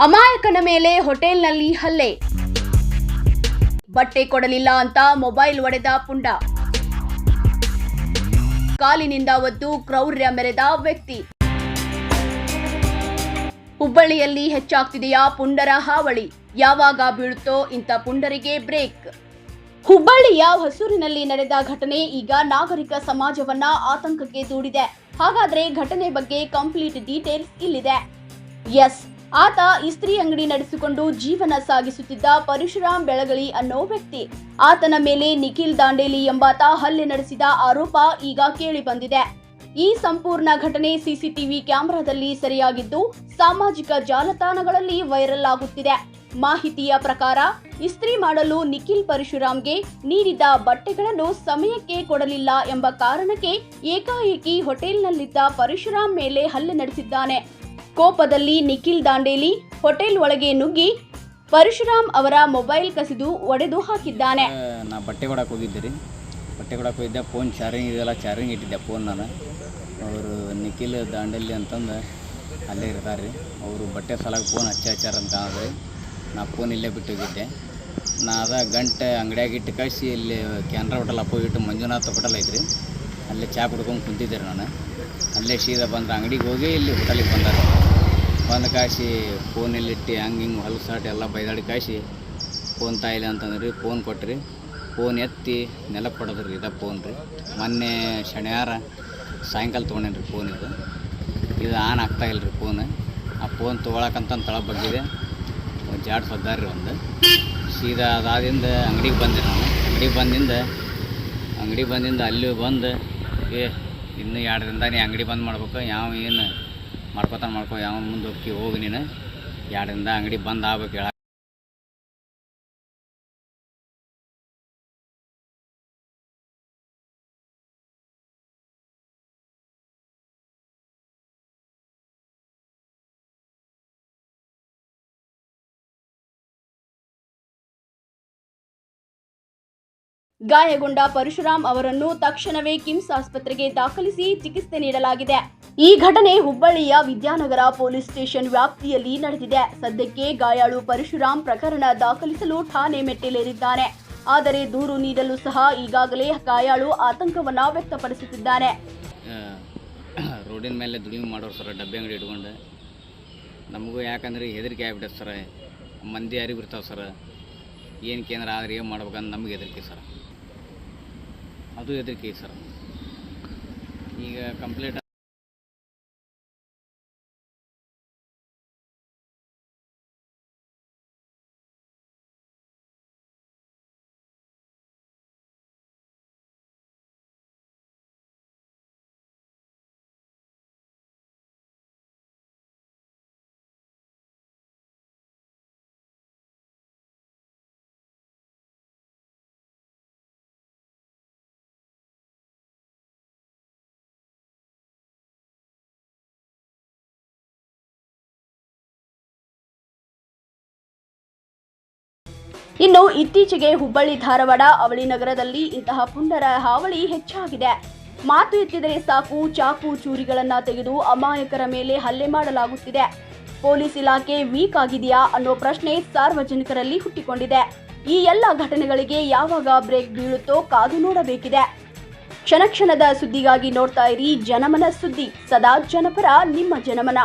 ಅಮಾಯಕನ ಮೇಲೆ ಹೋಟೆಲ್ನಲ್ಲಿ ಹಲ್ಲೆ. ಬಟ್ಟೆ ಕೊಡಲಿಲ್ಲ ಅಂತ ಮೊಬೈಲ್ ಒಡೆದ ಪುಂಡ. ಕಾಲಿನಿಂದ ಒದ್ದು ಕ್ರೌರ್ಯ ಮೆರೆದ ವ್ಯಕ್ತಿ. ಹುಬ್ಬಳ್ಳಿಯಲ್ಲಿ ಹೆಚ್ಚಾಗ್ತಿದೆಯಾ ಪುಂಡರ ಹಾವಳಿ? ಯಾವಾಗ ಬೀಳುತ್ತೋ ಇಂಥ ಪುಂಡರಿಗೆ ಬ್ರೇಕ್. ಹುಬ್ಬಳ್ಳಿಯ ಹೊಸೂರಿನಲ್ಲಿ ನಡೆದ ಘಟನೆ ಈಗ ನಾಗರಿಕ ಸಮಾಜವನ್ನ ಆತಂಕಕ್ಕೆ ದೂಡಿದೆ. ಹಾಗಾದ್ರೆ ಘಟನೆ ಬಗ್ಗೆ ಕಂಪ್ಲೀಟ್ ಡೀಟೇಲ್ಸ್ ಇಲ್ಲಿದೆ. ಎಸ್, ಆತ ಇಸ್ತ್ರಿ ಅಂಗಡಿ ನಡೆಸಿಕೊಂಡು ಜೀವನ ಸಾಗಿಸುತ್ತಿದ್ದ ಪರಶುರಾಮ್ ಬೆಳಗಲಿ ಅನ್ನೋ ವ್ಯಕ್ತಿ. ಆತನ ಮೇಲೆ ನಿಖಿಲ್ ದಾಂಡೇಲಿ ಎಂಬಾತ ಹಲ್ಲೆ ನಡೆಸಿದ ಆರೋಪ ಈಗ ಕೇಳಿ ಬಂದಿದೆ. ಈ ಸಂಪೂರ್ಣ ಘಟನೆ ಸಿಸಿಟಿವಿ ಕ್ಯಾಮೆರಾದಲ್ಲಿ ಸೆರೆಯಾಗಿದ್ದು ಸಾಮಾಜಿಕ ಜಾಲತಾಣಗಳಲ್ಲಿ ವೈರಲ್ ಆಗುತ್ತಿದೆ. ಮಾಹಿತಿಯ ಪ್ರಕಾರ ಇಸ್ತ್ರಿ ಮಾಡಲು ನಿಖಿಲ್ ಪರಶುರಾಮ್ಗೆ ನೀಡಿದ್ದ ಬಟ್ಟೆಗಳನ್ನು ಸಮಯಕ್ಕೆ ಕೊಡಲಿಲ್ಲ ಎಂಬ ಕಾರಣಕ್ಕೆ ಏಕಾಏಕಿ ಹೋಟೆಲ್ನಲ್ಲಿದ್ದ ಪರಶುರಾಮ್ ಮೇಲೆ ಹಲ್ಲೆ ನಡೆಸಿದ್ದಾನೆ. ಕೋಪದಲ್ಲಿ ನಿಖಿಲ್ ದಾಂಡೇಲಿ ಹೋಟೆಲ್ ಒಳಗೆ ನುಗ್ಗಿ ಪರಶುರಾಮ್ ಅವರ ಮೊಬೈಲ್ ಕಸಿದು ಒಡೆದು ಹಾಕಿದ್ದಾನೆ. ನಾ ಬಟ್ಟೆ ಕೊಡಕ್ಕೆ ಹೋಗಿದ್ದೆ. ಫೋನ್ ಚಾರ್ಜಿಂಗ್ ಇದೆಲ್ಲ ಚಾರ್ಜಿಂಗ್ ಇಟ್ಟಿದ್ದೆ ಫೋನ್ ನಾನು. ಅವರು ನಿಖಿಲ್ ದಾಂಡೇಲಿ ಅಂತಂದು ಅಲ್ಲೇ ಇರ್ತಾರೆ ರೀ. ಅವರು ಬಟ್ಟೆ ಸಲಾಗಿ ಫೋನ್ ಹಚ್ಚಾರ ಅಂತ ಅಂದರೆ ನಾ ಫೋನ್ ಇಲ್ಲೇ ಬಿಟ್ಟು ಹೋಗಿದ್ದೆ. ನಾ ಗಂಟೆ ಅಂಗಡಿಯಾಗಿಟ್ಟು ಕಳಿಸಿ ಇಲ್ಲಿ Canara hotel opposite Manjunath hotel ಐತ್ರಿ, ಅಲ್ಲೇ ಚಾ ಕುಡ್ಕೊಂಡು ಕುಂತಿದ್ದೆ ನಾನು. ಅಲ್ಲೇ ಸೀದಾ ಬಂದ್ರೆ ಅಂಗಡಿಗೆ ಹೋಗಿ ಇಲ್ಲಿ ಹೋಟೆಲಿಗೆ ಬಂದಾರೆ. ಬಂದು ಕಾಯಿಸಿ ಫೋನಲ್ಲಿಟ್ಟು ಹಿಂಗೆ ಹೊಲಸಾಟ ಎಲ್ಲ ಬೈದಾಡಿ ಕಾಯಿಸಿ ಫೋನ್ ತಾಯಿಲ್ಲ ಅಂತಂದ್ರಿ. ಫೋನ್ ಕೊಟ್ರಿ, ಫೋನ್ ಎತ್ತಿ ನೆಲಕ್ಕೆ ಕೊಡೋದ್ರಿ. ಇದು ಫೋನ್ ರೀ ಮೊನ್ನೆ ಶನಿವಾರ ಸಾಯಂಕಾಲ ತೊಗೊಂಡೇನಿ ರೀ ಫೋನ್. ಇದು ಆನ್ ಆಗ್ತಾಯಿಲ್ಲ ರೀ ಫೋನ್. ಆ ಫೋನ್ ತೊಗೊಳಕಂತ ತಳ ಬಗ್ಗಿದೆ ಜಾಡ್ ಸದ್ದಾರಿ ಒಂದು. ಸೀದಾ ಅದಾದಿಂದ ಅಂಗಡಿಗೆ ಬಂದೆ ನಾನು. ಅಂಗಡಿ ಬಂದಿಂದ ಅಲ್ಲಿ ಬಂದು ಇನ್ನೂ 2 ದಿನದ ನೀ ಅಂಗಡಿ ಬಂದ್ ಮಾಡ್ಬೇಕು, ಯಾವ ಏನು ಮಾಡ್ಕೊತಾನೆ ಮಾಡ್ಕೊ, ಯಾವ ಮುಂದೆ ಹೋಗಿ ನೀನು 2 ದಿನದ ಅಂಗಡಿ ಬಂದ್ ಆಗ್ಬೇಕು ಹೇಳ. ಗಾಯಗೊಂಡ ಪರಶುರಾಮ್ ಅವರನ್ನು ತಕ್ಷಣವೇ ಕಿಮ್ಸ್ ಆಸ್ಪತ್ರೆಗೆ ದಾಖಲಿಸಿ ಚಿಕಿತ್ಸೆ ನೀಡಲಾಗಿದೆ. ಈ ಘಟನೆ ಹುಬ್ಬಳ್ಳಿಯ ವಿದ್ಯಾನಗರ ಪೊಲೀಸ್ ಸ್ಟೇಷನ್ ವ್ಯಾಪ್ತಿಯಲ್ಲಿ ನಡೆದಿದೆ. ಸದ್ಯಕ್ಕೆ ಗಾಯಾಳು ಪರಶುರಾಮ್ ಪ್ರಕರಣ ದಾಖಲಿಸಲು ಠಾಣೆ ಮೆಟ್ಟಿಲೇರಿದ್ದಾನೆ. ಆದರೆ ದೂರು ನೀಡಲು ಸಹ ಈಗಾಗಲೇ ಗಾಯಾಳು ಆತಂಕವನ್ನ ವ್ಯಕ್ತಪಡಿಸುತ್ತಿದ್ದಾನೆ. ರೋಡಿನ ಮೇಲೆ ದುಡಿಮೆ ಮಾಡೋರು ಸರ್, ಡಬ್ಬೆ ಅಂಗಡಿ ಇಟ್ಕೊಂಡು. ನಮಗೂ ಯಾಕಂದ್ರೆ ಹೆದರಿಕೆ ಆಗ್ಬಿಟ್ಟೆ ಸರ್. ಮಂದಿ ಯಾರಿಗೆ ಬಿಡ್ತಾವೆ ಸರ್, ಏನು ಕೇಂದ್ರ ಆದರೆ ಏನು ಮಾಡ್ಬೇಕಂತ ನಮಗೆ ಹೆದರಿಕೆ ಸರ್. ಅದು ಹೆದರಿಕೆ ಸರ್. ಈಗ ಕಂಪ್ಲೀಟ್ ಇನ್ನು ಇತ್ತೀಚೆಗೆ ಹುಬ್ಬಳ್ಳಿ ಧಾರವಾಡ ಅವಳಿ ನಗರದಲ್ಲಿ ಇಂತಹ ಪುಂಡರ ಹಾವಳಿ ಹೆಚ್ಚಾಗಿದೆ. ಮಾತು ಎತ್ತಿದರೆ ಸಾಕು ಚಾಕು ಚೂರಿಗಳನ್ನ ತೆಗೆದು ಅಮಾಯಕರ ಮೇಲೆ ಹಲ್ಲೆ ಮಾಡಲಾಗುತ್ತಿದೆ. ಪೊಲೀಸ್ ಇಲಾಖೆ ವೀಕ್ ಆಗಿದೆಯಾ ಅನ್ನೋ ಪ್ರಶ್ನೆ ಸಾರ್ವಜನಿಕರಲ್ಲಿ ಹುಟ್ಟಿಕೊಂಡಿದೆ. ಈ ಎಲ್ಲ ಘಟನೆಗಳಿಗೆ ಯಾವಾಗ ಬ್ರೇಕ್ ಬೀಳುತ್ತೋ ಕಾದು ನೋಡಬೇಕಿದೆ. ಕ್ಷಣ ಕ್ಷಣದ ಸುದ್ದಿಗಾಗಿ ನೋಡ್ತಾ ಇರಿ ಜನಮನ ಸುದ್ದಿ. ಸದಾ ಜನಪರ ನಿಮ್ಮ ಜನಮನ.